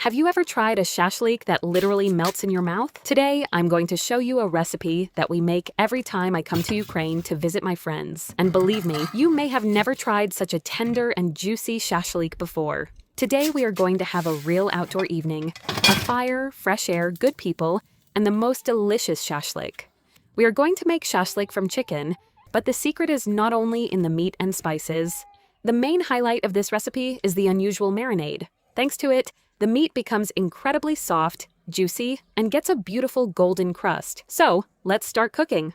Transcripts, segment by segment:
Have you ever tried a shashlik that literally melts in your mouth? Today, I'm going to show you a recipe that we make every time I come to Ukraine to visit my friends. And believe me, you may have never tried such a tender and juicy shashlik before. Today, we are going to have a real outdoor evening, a fire, fresh air, good people, and the most delicious shashlik. We are going to make shashlik from chicken, but the secret is not only in the meat and spices. The main highlight of this recipe is the unusual marinade. Thanks to it, the meat becomes incredibly soft, juicy, and gets a beautiful golden crust. So, let's start cooking.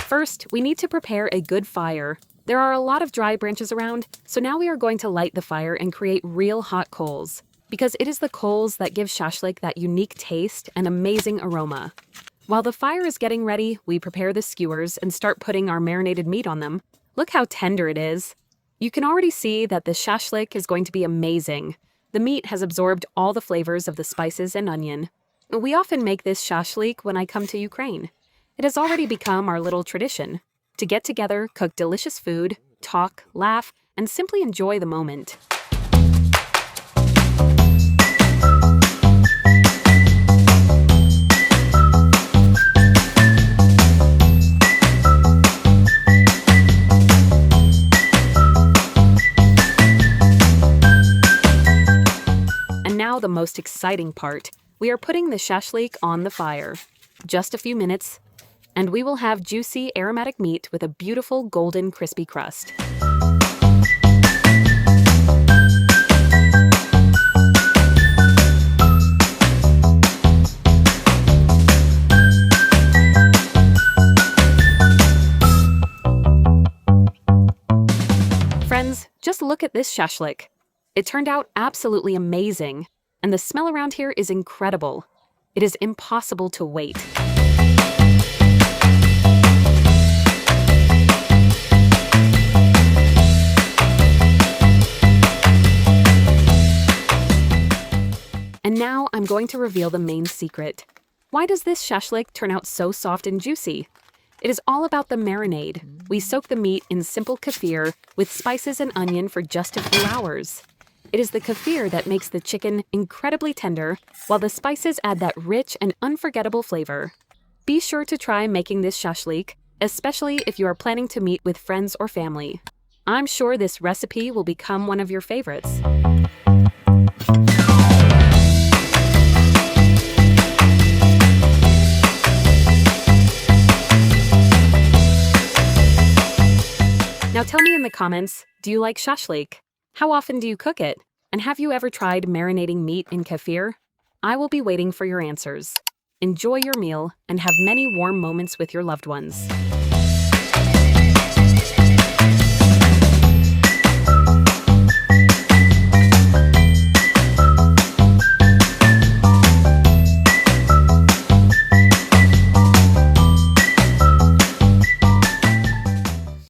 First, we need to prepare a good fire. There are a lot of dry branches around, so now we are going to light the fire and create real hot coals, because it is the coals that give shashlik that unique taste and amazing aroma. While the fire is getting ready, we prepare the skewers and start putting our marinated meat on them. Look how tender it is. You can already see that the shashlik is going to be amazing. The meat has absorbed all the flavors of the spices and onion. We often make this shashlik when I come to Ukraine. It has already become our little tradition to get together, cook delicious food, talk, laugh, and simply enjoy the moment. And now the most exciting part. We are putting the shashlik on the fire. Just a few minutes, and we will have juicy, aromatic meat with a beautiful, golden, crispy crust. Friends, just look at this shashlik. It turned out absolutely amazing, and the smell around here is incredible. It is impossible to wait. And now I'm going to reveal the main secret. Why does this shashlik turn out so soft and juicy? It is all about the marinade. We soak the meat in simple kefir with spices and onion for just a few hours. It is the kefir that makes the chicken incredibly tender, while the spices add that rich and unforgettable flavor. Be sure to try making this shashlik, especially if you are planning to meet with friends or family. I'm sure this recipe will become one of your favorites. Now tell me in the comments, do you like shashlik? How often do you cook it? And have you ever tried marinating meat in kefir? I will be waiting for your answers. Enjoy your meal and have many warm moments with your loved ones.